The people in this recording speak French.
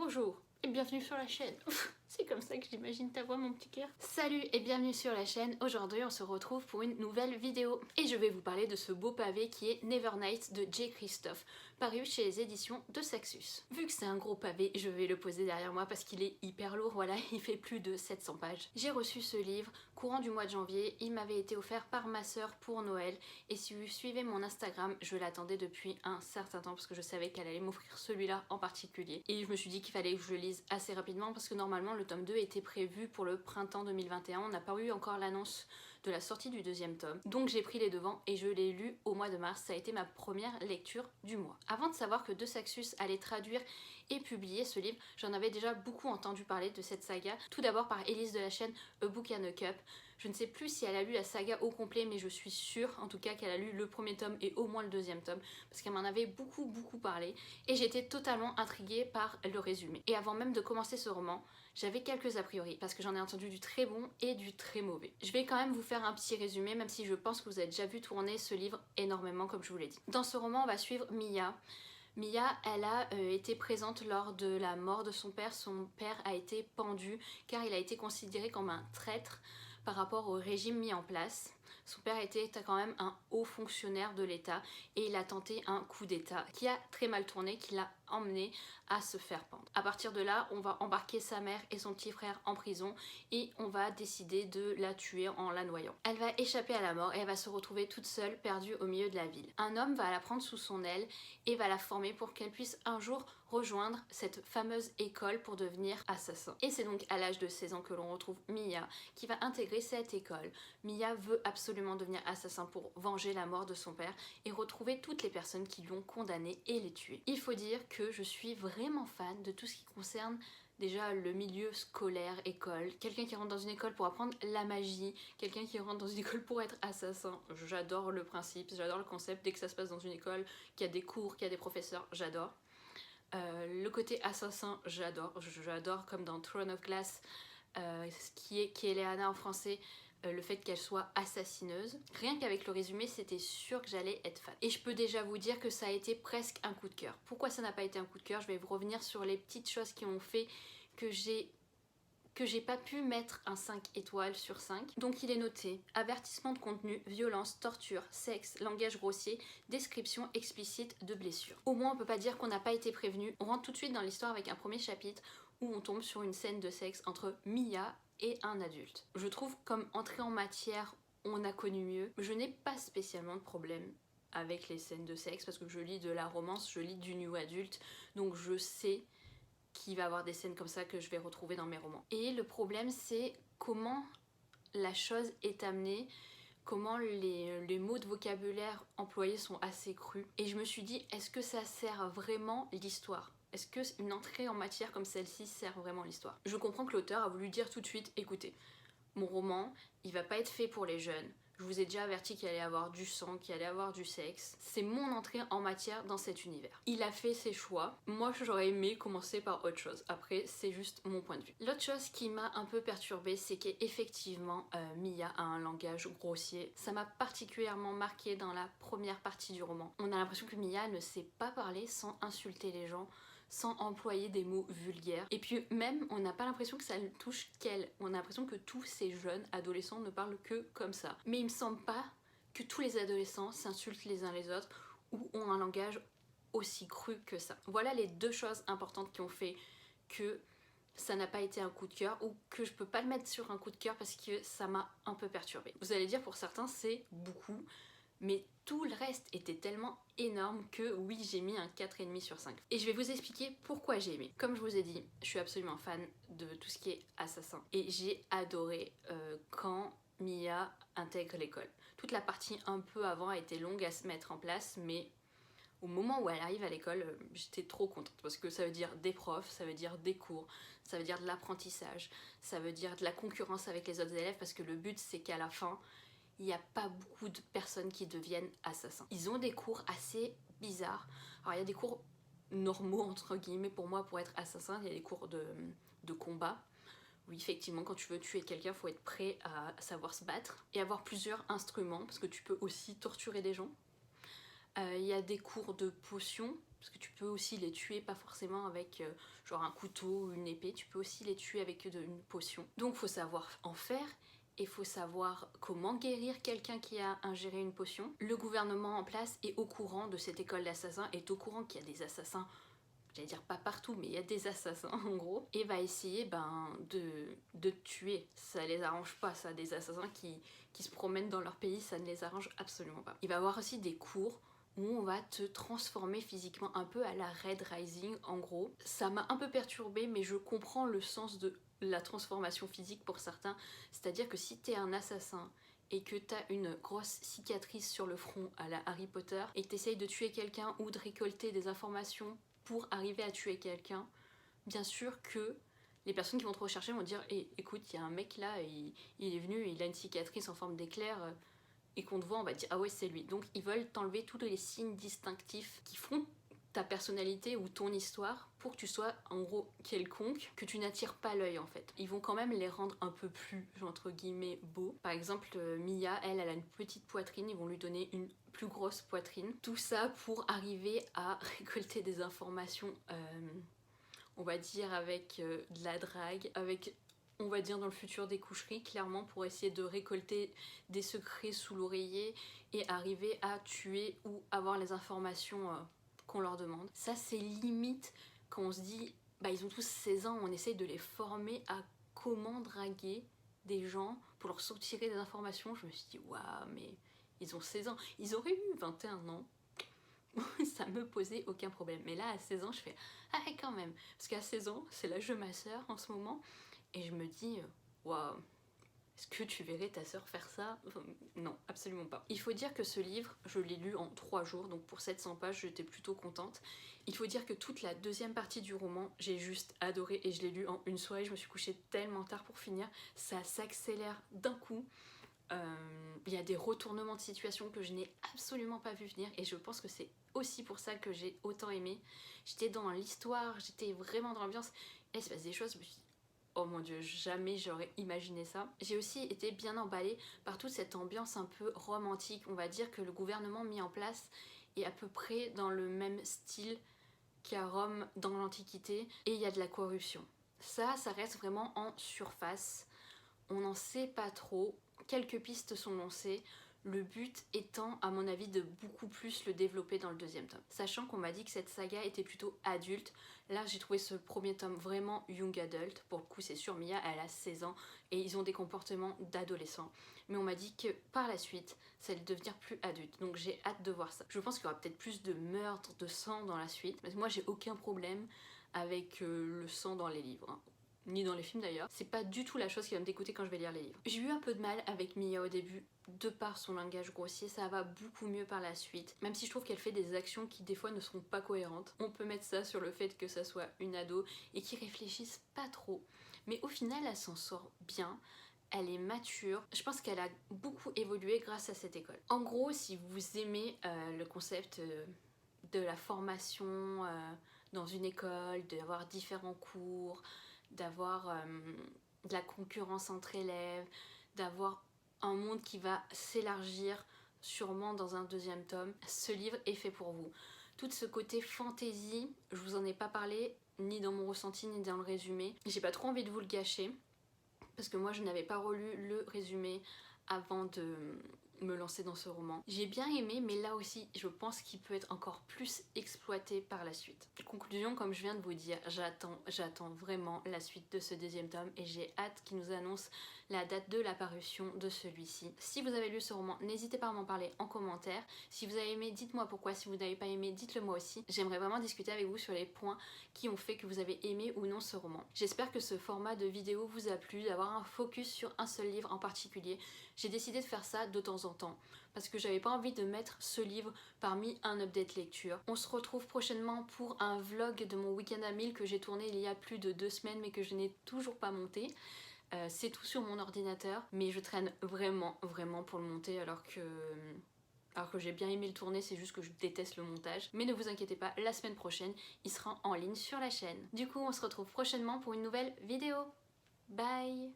Bonjour et bienvenue sur la chaîne. C'est comme ça que j'imagine ta voix, mon petit cœur. Salut et bienvenue sur la chaîne. Aujourd'hui on se retrouve pour une nouvelle vidéo et je vais vous parler de ce beau pavé qui est Nevernight de J. Christophe, paru chez les éditions de Saxus. Vu que c'est un gros pavé, je vais le poser derrière moi parce qu'il est hyper lourd, voilà, il fait plus de 700 pages. J'ai reçu ce livre courant du mois de janvier, il m'avait été offert par ma sœur pour Noël et si vous suivez mon Instagram, je l'attendais depuis un certain temps parce que je savais qu'elle allait m'offrir celui-là en particulier et je me suis dit qu'il fallait que je le lise assez rapidement parce que normalement le tome 2 était prévu pour le printemps 2021, on n'a pas eu encore l'annonce de la sortie du deuxième tome, donc j'ai pris les devants et je l'ai lu au mois de mars, ça a été ma première lecture du mois. Avant de savoir que De Saxus allait traduire et publier ce livre, j'en avais déjà beaucoup entendu parler de cette saga, tout d'abord par Elise de la chaîne A Book and a Cup. Je ne sais plus si elle a lu la saga au complet, mais je suis sûre en tout cas qu'elle a lu le premier tome et au moins le deuxième tome, parce qu'elle m'en avait beaucoup parlé, et j'étais totalement intriguée par le résumé. Et avant même de commencer ce roman, j'avais quelques a priori, parce que j'en ai entendu du très bon et du très mauvais. Je vais quand même vous faire un petit résumé, même si je pense que vous avez déjà vu tourner ce livre énormément, comme je vous l'ai dit. Dans ce roman, on va suivre Mia. Mia, elle a été présente lors de la mort de son père. Son père a été pendu car il a été considéré comme un traître par rapport au régime mis en place. Son père était quand même un haut fonctionnaire de l'État et il a tenté un coup d'État qui a très mal tourné, qui l'a emmené à se faire pendre. À partir de là, on va embarquer sa mère et son petit frère en prison et on va décider de la tuer en la noyant. Elle va échapper à la mort et elle va se retrouver toute seule, perdue au milieu de la ville. Un homme va la prendre sous son aile et va la former pour qu'elle puisse un jour rejoindre cette fameuse école pour devenir assassin. Et c'est donc à l'âge de 16 ans que l'on retrouve Mia qui va intégrer cette école. Mia veut absolument devenir assassin pour venger la mort de son père et retrouver toutes les personnes qui l'ont condamné et les tuer. Il faut dire que je suis vraiment fan de tout ce qui concerne déjà le milieu scolaire, école, quelqu'un qui rentre dans une école pour apprendre la magie, quelqu'un qui rentre dans une école pour être assassin. J'adore le principe, j'adore le concept, dès que ça se passe dans une école, qu'il y a des cours, qu'il y a des professeurs, j'adore. Le côté assassin, j'adore comme dans Throne of Glass, qui est Eleana en français, le fait qu'elle soit assassineuse. Rien qu'avec le résumé, c'était sûr que j'allais être fan. Et je peux déjà vous dire que ça a été presque un coup de cœur. Pourquoi ça n'a pas été un coup de cœur? Je vais vous revenir sur les petites choses qui ont fait que j'ai pas pu mettre un 5 étoiles sur 5. Donc il est noté avertissement de contenu, violence, torture, sexe, langage grossier, description explicite de blessures. Au moins on peut pas dire qu'on n'a pas été prévenu. On rentre tout de suite dans l'histoire avec un premier chapitre où on tombe sur une scène de sexe entre Mia et un adulte. Je trouve comme entrée en matière, on a connu mieux. Je n'ai pas spécialement de problème avec les scènes de sexe parce que je lis de la romance, je lis du new adulte, donc je sais qu'il va y avoir des scènes comme ça que je vais retrouver dans mes romans. Et le problème c'est comment la chose est amenée, comment les mots de vocabulaire employés sont assez crus. Et je me suis dit, est-ce que ça sert vraiment l'histoire? Est-ce qu'une entrée en matière comme celle-ci sert vraiment l'histoire? Je comprends que l'auteur a voulu dire tout de suite, écoutez, mon roman, il va pas être fait pour les jeunes. Je vous ai déjà averti qu'il allait y avoir du sang, qu'il allait y avoir du sexe. C'est mon entrée en matière dans cet univers. Il a fait ses choix. Moi, j'aurais aimé commencer par autre chose. Après, c'est juste mon point de vue. L'autre chose qui m'a un peu perturbée, c'est qu'effectivement, Mia a un langage grossier. Ça m'a particulièrement marqué dans la première partie du roman. On a l'impression que Mia ne sait pas parler sans insulter les gens, sans employer des mots vulgaires. Et puis même, on n'a pas l'impression que ça ne touche qu'elle. On a l'impression que tous ces jeunes adolescents ne parlent que comme ça. Mais il me semble pas que tous les adolescents s'insultent les uns les autres ou ont un langage aussi cru que ça. Voilà les deux choses importantes qui ont fait que ça n'a pas été un coup de cœur ou que je peux pas le mettre sur un coup de cœur parce que ça m'a un peu perturbée. Vous allez dire pour certains c'est beaucoup, mais tout le reste était tellement énorme que oui, j'ai mis un 4,5 sur 5. Et je vais vous expliquer pourquoi j'ai aimé. Comme je vous ai dit, je suis absolument fan de tout ce qui est assassin. Et j'ai adoré quand Mia intègre l'école. Toute la partie un peu avant a été longue à se mettre en place, mais au moment où elle arrive à l'école, j'étais trop contente parce que ça veut dire des profs, ça veut dire des cours, ça veut dire de l'apprentissage, ça veut dire de la concurrence avec les autres élèves parce que le but c'est qu'à la fin, il n'y a pas beaucoup de personnes qui deviennent assassins. Ils ont des cours assez bizarres. Alors il y a des cours normaux entre guillemets pour moi pour être assassin, il y a des cours de combat. Oui, effectivement, quand tu veux tuer quelqu'un, il faut être prêt à savoir se battre et avoir plusieurs instruments parce que tu peux aussi torturer des gens. Il y a des cours de potions, parce que tu peux aussi les tuer, pas forcément avec genre un couteau ou une épée, tu peux aussi les tuer avec une potion. Donc faut savoir en faire, et faut savoir comment guérir quelqu'un qui a ingéré une potion. Le gouvernement en place est au courant de cette école d'assassins, est au courant qu'il y a des assassins, j'allais dire pas partout, mais il y a des assassins en gros, et va essayer de te tuer. Ça les arrange pas, ça, des assassins qui se promènent dans leur pays, ça ne les arrange absolument pas. Il va y avoir aussi des cours où on va te transformer physiquement un peu à la Red Rising en gros. Ça m'a un peu perturbée, mais je comprends le sens de la transformation physique pour certains. C'est-à-dire que si t'es un assassin et que t'as une grosse cicatrice sur le front à la Harry Potter et que t'essayes de tuer quelqu'un ou de récolter des informations pour arriver à tuer quelqu'un, bien sûr que les personnes qui vont te rechercher vont dire écoute, il y a un mec là, il est venu, il a une cicatrice en forme d'éclair, et qu'on te voit, on va dire ah ouais, c'est lui. Donc ils veulent t'enlever tous les signes distinctifs qui font ta personnalité ou ton histoire pour que tu sois en gros quelconque, que tu n'attires pas l'œil en fait. Ils vont quand même les rendre un peu plus entre guillemets beaux. Par exemple Mia, elle a une petite poitrine, ils vont lui donner une plus grosse poitrine. Tout ça pour arriver à récolter des informations on va dire avec de la drague, avec on va dire dans le futur des coucheries, clairement pour essayer de récolter des secrets sous l'oreiller et arriver à tuer ou avoir les informations qu'on leur demande. Ça c'est limite quand on se dit bah ils ont tous 16 ans, on essaye de les former à comment draguer des gens pour leur soutirer des informations. Je me suis dit waouh, mais ils ont 16 ans, ils auraient eu 21 ans. Ça me posait aucun problème, mais là à 16 ans je fais ah quand même, parce qu'à 16 ans c'est l'âge de ma soeur en ce moment. Et je me dis, waouh, est-ce que tu verrais ta sœur faire ça? Non, absolument pas. Il faut dire que ce livre, je l'ai lu en 3 jours, donc pour 700 pages, j'étais plutôt contente. Il faut dire que toute la deuxième partie du roman, j'ai juste adoré et je l'ai lu en une soirée. Je me suis couchée tellement tard pour finir. Ça s'accélère d'un coup. Il y a des retournements de situation que je n'ai absolument pas vu venir et je pense que c'est aussi pour ça que j'ai autant aimé. J'étais dans l'histoire, j'étais vraiment dans l'ambiance et il se passe des choses, je me suis dit, oh mon dieu, jamais j'aurais imaginé ça. J'ai aussi été bien emballée par toute cette ambiance un peu romantique. On va dire que le gouvernement mis en place est à peu près dans le même style qu'à Rome dans l'Antiquité et il y a de la corruption. Ça reste vraiment en surface. On n'en sait pas trop. Quelques pistes sont lancées. Le but étant, à mon avis, de beaucoup plus le développer dans le deuxième tome. Sachant qu'on m'a dit que cette saga était plutôt adulte, là j'ai trouvé ce premier tome vraiment young adult. Pour le coup c'est sûr, Mia elle a 16 ans et ils ont des comportements d'adolescents. Mais on m'a dit que par la suite, ça allait devenir plus adulte. Donc j'ai hâte de voir ça. Je pense qu'il y aura peut-être plus de meurtres, de sang dans la suite. Mais moi j'ai aucun problème avec le sang dans les livres. Hein. Ni dans les films d'ailleurs. C'est pas du tout la chose qui va me dégoûter quand je vais lire les livres. J'ai eu un peu de mal avec Mia au début, de par son langage grossier, ça va beaucoup mieux par la suite. Même si je trouve qu'elle fait des actions qui des fois ne seront pas cohérentes. On peut mettre ça sur le fait que ça soit une ado et qui réfléchisse pas trop. Mais au final, elle s'en sort bien. Elle est mature. Je pense qu'elle a beaucoup évolué grâce à cette école. En gros, si vous aimez le concept de la formation dans une école, d'avoir différents cours, d'avoir de la concurrence entre élèves, d'avoir un monde qui va s'élargir sûrement dans un deuxième tome, ce livre est fait pour vous. Tout ce côté fantasy, je vous en ai pas parlé, ni dans mon ressenti, ni dans le résumé. J'ai pas trop envie de vous le gâcher, parce que moi je n'avais pas relu le résumé avant de me lancer dans ce roman. J'ai bien aimé, mais là aussi je pense qu'il peut être encore plus exploité par la suite. Conclusion, comme je viens de vous dire, j'attends vraiment la suite de ce deuxième tome et j'ai hâte qu'il nous annonce la date de la parution de celui-ci. Si vous avez lu ce roman, n'hésitez pas à m'en parler en commentaire. Si vous avez aimé, dites-moi pourquoi. Si vous n'avez pas aimé, dites-le moi aussi. J'aimerais vraiment discuter avec vous sur les points qui ont fait que vous avez aimé ou non ce roman. J'espère que ce format de vidéo vous a plu, d'avoir un focus sur un seul livre en particulier. J'ai décidé de faire ça de temps en temps parce que j'avais pas envie de mettre ce livre parmi un update lecture. On se retrouve prochainement pour un vlog de mon week-end à 1000 que j'ai tourné il y a plus de 2 semaines mais que je n'ai toujours pas monté. C'est tout sur mon ordinateur, mais je traîne vraiment pour le monter alors que j'ai bien aimé le tourner, c'est juste que je déteste le montage. Mais ne vous inquiétez pas, la semaine prochaine, il sera en ligne sur la chaîne. Du coup, on se retrouve prochainement pour une nouvelle vidéo. Bye!